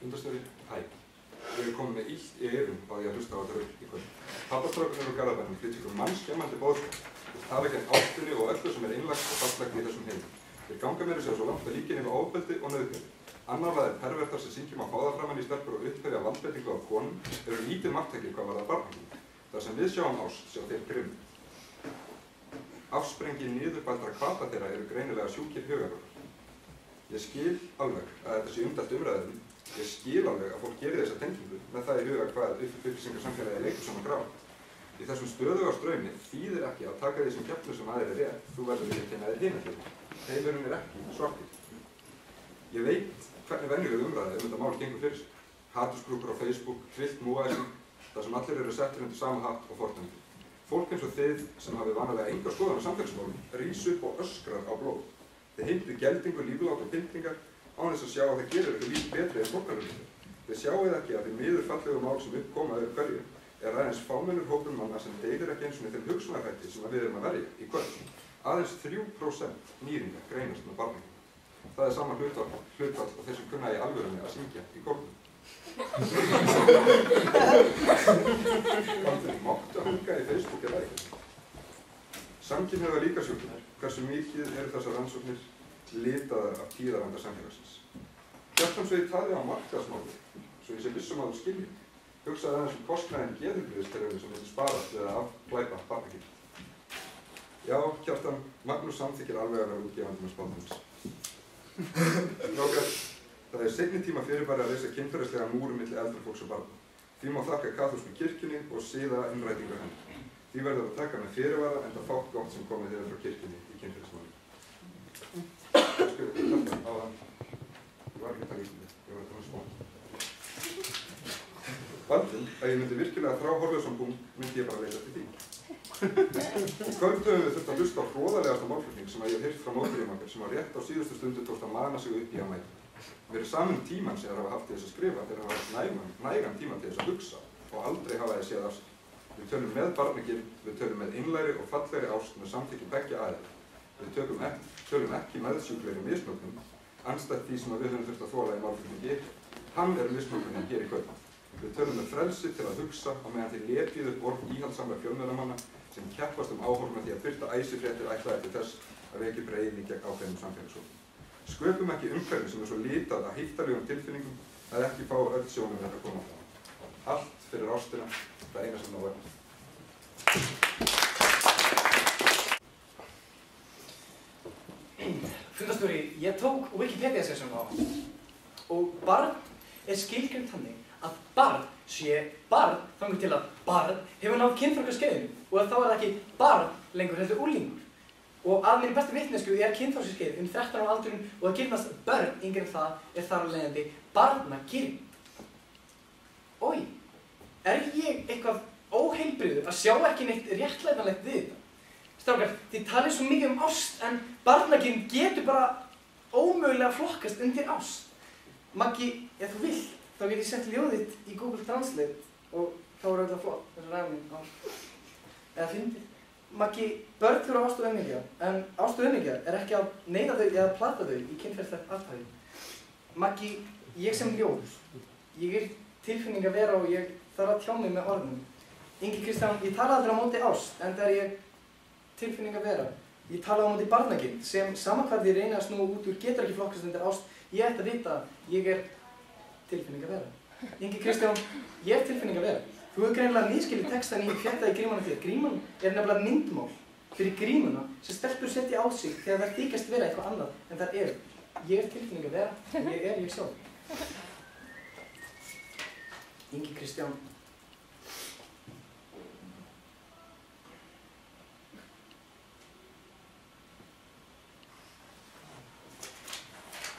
Fundarstjóri, hæ. Ég komið með illt í eyrun á því að hlusta á þetta rugl í kvöld. Pappastrákarnir úr Garðabænum flytja ykkur mannskemmandi boðskap. Þeir tala gegn ástinni og öllu sem innlagt og fallegt í þessum heimi. Þeir ganga meira sér svo langt að líkja yfir ofbeldi og nauðgani. Annarlega pervertar sem syngjum að fá það framan í stelpur og upphefja valdbeitingu á konum eru lítið marktækir hvað varðar barneignir. Þar sem við sjáum ást sjá þeir grimm. Afsprengi niðurbældra hvata þeirra eru greinilega sjúkir hugarrórar. Ég skil alveg að þetta sé umdælt umræðum. Ég skil alveg að fólk gerir þessa tengingu með það í huga hvað upplýsingarsamfélagi leikur saman grátt. Í þessum stöðuga straumi þýðir ekki að taka því sem gefnu sem aðrir er rétt, þú verður því að kynna þér hina hluti. Heimurinn er ekki svartur. Ég veit hvernig venjuleg umræða þetta mál gengur fyrir sig. Hatursgrúpur á Facebook, kvillt múæsing, þar sem allir eru settir undir sama hatt og fordæmingu. Fólk eins og þið sem hafið vanalega enga skoðun á samfélagsmálum rís upp og öskrar á blóð. Þið heimtið geldingu, líflát og pyntingar án þess að sjá að það gerir ykkur líf betri en fórnarlöfum. Þið sjáið ekki að því miður fallegu mál sem uppkoma öðru hverju er aðeins fámennur hópur manna sem deilir ekki eins og þeim hugsunarhætti sem við erum að verja í kvöld. Aðeins 3% nýringa greinast með barneignum. Það er sama hlutfall og þeir sem kunna í alvörunni að syngja í kórnum. Máttu að hanga í Facebook eða ekki. Samkynhneigða líkamsjúkdómar, hversu mikið eru þessar rannsóknir litaðar af tíðaranda samfélagsins. Hjartansveit taði á markaðsmáli, svo ég sé vissum að þú skilji. Hugsaði aðeins kostnaðinn geðheilbrigðiskerfinu sem myndi sparast við að afglæpa barneignir. Já, Kjartan, Magnús samþykkir alveg að vera útgefandi með spátumins. Strákar, það er seinni tíma fyrirbæri að reisa kynferðislega múr milli eldra fólks og barna. Því má þakka kaþólsku kirkjunni og siða innrætingar hennar. Því verður að taka með fyrirvara enda fátt gott sem komið hefur frá kirkjunni í kynferðismáli. Þetta á það. Ég var ekki að taka Íslandi, ég var að tala spón. Valdum að ég myndi virkilega þrá Horfjóðsson myndi ég bara leita eftir því. Í kvöld höfum við þurft að hlusta á hroðalegasta málflutning sem ég hef heyrt frá mótherjum okkar sem á rétt á síðustu stundu tókst að mana sig upp í að mæta. Við erum saman tímann sem þeir hafa haft til þess að skrifa, þeir hafa haft nægan tíma til þess að hugsa og aldrei hafa þeir séð af sig. Við tölum með barneignir, við tölum með innlæri og fallegri ást með samþykki beggja aðila. Við tölum ekki meðsjúklegri misnotkun, andstætt því sem við höfum þurft að þola í málflutningi. Hann er misnotkunin hér í kvöld. Við tölum með frelsi til að hugsa á meðan þeir lepið upp orð íhaldssamra fjölmiðlamanna sem keppast áhorf með því að birta æsifréttir ætlaðir til þess að vekja breiði gegn ákveðnum samfélagshópum. Sköpum ekki umhverfi sem er svo litað að heiftarlegum tilfinningum að ekki fá öll sjónum þetta að koma fram. Allt fyrir ástina, það eina sem það var. Fundarstjóri, ég tók Wikipedia-sessjón á og barn er skilgreint þannig að barn sé barn þangað til að barn hefur náð kynþroskaskeiðinu og að þá er það ekki barn lengur heldur unglingur. Og að minni bestu vitneskju er kynþroskaskeið 13 ára aldurinn og að girnast börn yngri en það er þar af leiðandi barnagirnd. Oj, er ég eitthvað óheilbrigður að sjá ekki neitt réttlætanlegt við þetta? Strákar, þið talið svo mikið um ást en barnagirnd getur bara ómögulega flokkast undir ást. Maggi, ef þú vilt, þá get ég sett ljóðið þitt í Google Translate og þá er auðvitað flott, þessi ræfning á. Eða fyndið. Maggi, börn þurfa ást og aumingja, en ást og aumingja er ekki að neyða þau eða plata þau í kynferðislegt athæfi. Maggi, ég sem ljóð, ég er tilfinning að vera og ég þarf að tjá mig með orðnum. Ingi Kristján, ég tala aldrei á móti ást, en það er ég tilfinning að vera. Ég tala á móti barnagirnd sem sama hvað ég reyna að snúa út úr getur ekki flokkast undir ást. Ég ætti að vita að ég er tilfinning að vera. Ingi Kristján, ég er tilfinning að vera. Þú hefur greinilega nýskilið textan í Fléttaði gríman af þér. Gríman er nefnilega myndmál fyrir grímuna sem stelpur setja á sig þegar þær þykjast vera eitthvað annað en þær eru. Ég er tilfinning að vera, ég er ég sjálf. Ingi Kristján.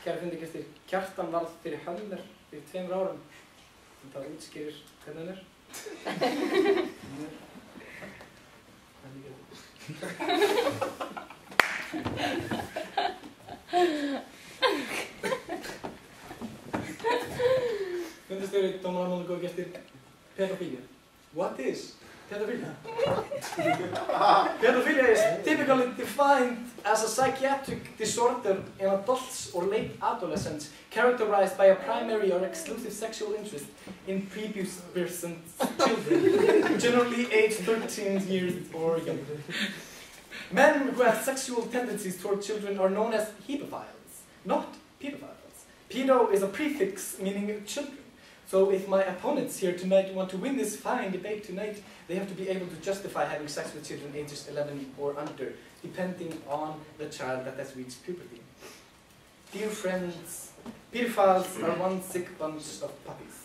Kæra fundargestir, Kjartan varð fyrir Hönnur fyrir 2 árum. Það útskýrir hvernig hann er. Fundarstjóri, dómarar, góðu gestir, pedofília. What is pedofília? Pedophilia is typically defined as a psychiatric disorder in adults or late adolescents characterized by a primary or exclusive sexual interest in prepubescent children, generally aged 13 years or younger. Men who have sexual tendencies toward children are known as hebophiles, not pedophiles. Pedo is a prefix meaning children. So if my opponents here tonight want to win this fine debate tonight, they have to be able to justify having sex with children ages 11 or under, depending on the child that has reached puberty. Dear friends, pedophiles are one sick bunch of puppies.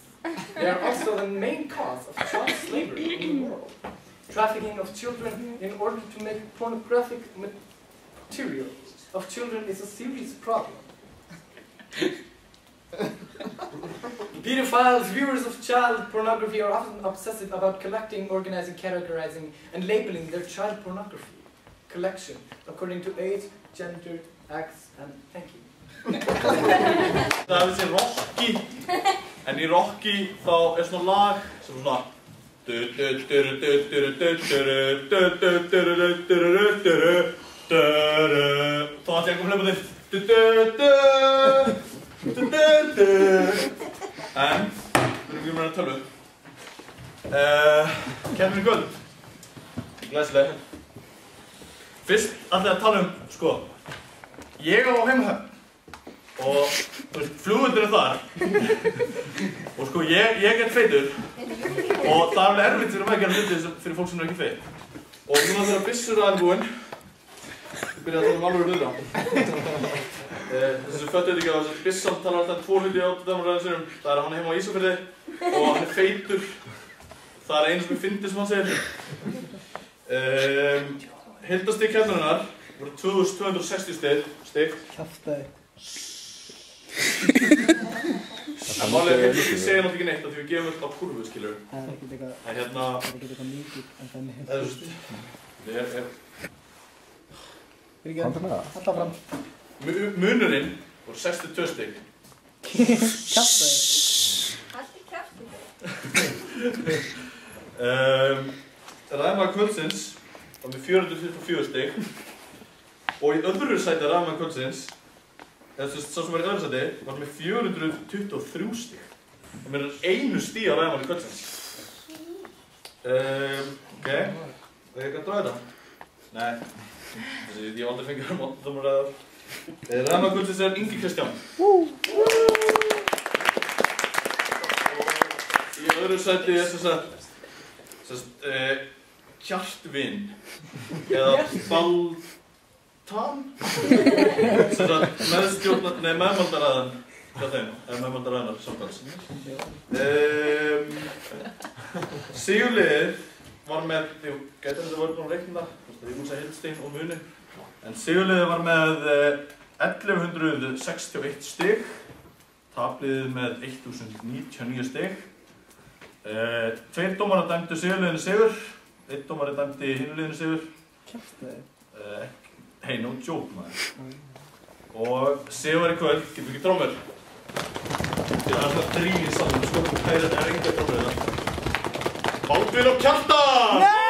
They are also the main cause of child slavery in the world. Trafficking of children in order to make pornographic material of children is a serious problem. Pedophiles, viewers of child pornography, are often obsessive about collecting, organizing, categorizing, and labeling their child pornography collection according to age, gender, acts, and thank you. Það er þessi Rocky, en í Rocky þá er svona lag sem svona þá ætti ég að koma hljópa en við erum ekki með að tölvu keppnin í kvöld glæsileg fyrst ætla ég að tala sko ég á heimahöfn og flugvöllur þar og sko ég er feitur og það er alveg erfitt fyrir mig að gera hluti fyrir fólk sem er ekki feit og núna þegar byssur er búinn byrja að tala alveg hlutra þessi föttu ekki að þessi byssan talar alltaf 2 hluti á dæmaræðinu sinum það er að hann er heima á Ísafirði og hann er feitur það er einu sem ég fyndi sem hann segir heildastig keppninnar voru 2260 stig Kjaftaði. En málið er ég segja náttúrulega ekki neitt af því við gefum öll á kurvu, skilur. Það er ekkert eitthvað, En hérna, það er ekkert eitthvað mikið en það er það alltaf fram. munurinn voru 62 stig. Kjaftaði. Allt í kjafti. Ræðmaður kvöldsins var með 424 stig og í öðru sæti ræðmaður kvöldsins eða sá sem var í öðru sæti var með 423 stig og mér er einu stig á ræðmaður kvöldsins ok, það er ekki að draga þetta? Nei, ég hef aldrei fengið að móta ræðar ræðmaður kvöldsins er Ingi Kristján í öðru sæti er Kjartvin eða Baltan meðmaldaræðan hjá þeim, eða meðmaldaræðanar samtals Sigurliðið var með, ég gæti að þetta voru búin að reikna það ég múið að segja heilstein og muni en Sigurliðið var með 1161 stig tapliðið með 1099 stig 2 dómarar dæmdu Sigurliðinu sigur 1 dómari dæmdi hinu liðinu sigur Kjaftaði. Hey, no joke maður og sigur í kvöld, getur ekki trómur það er svona 3 í salunum sko, það er enga trómur Baldvin og Kjartan!